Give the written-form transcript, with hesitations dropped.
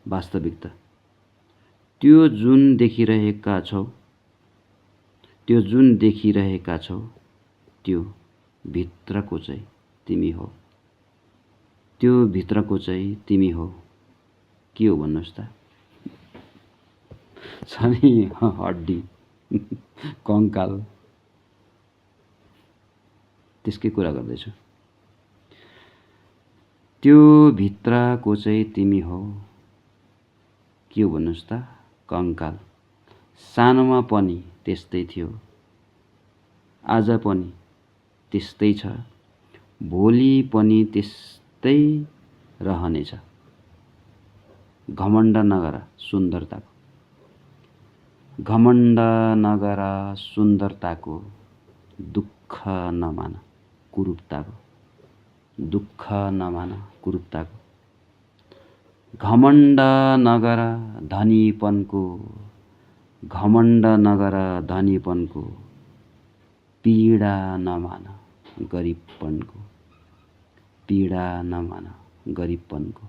वास्तविकता। त्यो जुन देखिरहेका छौ त्यो भित्रको चाहिँ तिमी हो। त्यो भित्रको चाहिँ तिमी हो। के हो भन्नुहोस् त? छ नि हड्डी कङ्काल त्यसकै कुरा गर्दैछु। त्यो भित्रको चाहिँ तिमी हो। के हो भन्नुहोस् त? कङ्काल। सानोमा पनि त्यस्तै थियो, आज पनि त्यस्तै छ, भोलि पनि त्यस्तै रहनेछ। घमण्ड नगर सुन्दरताको। घमण्ड नगर सुन्दरताको, दुःख नमान कुरूपताको। दुःख नमान कुरूपताको। घमण्ड नगर धनीपनको। घमण्ड नगर धनीपनको, पीडा नमान गरिबपनको। पीडा नमान गरिबपनको।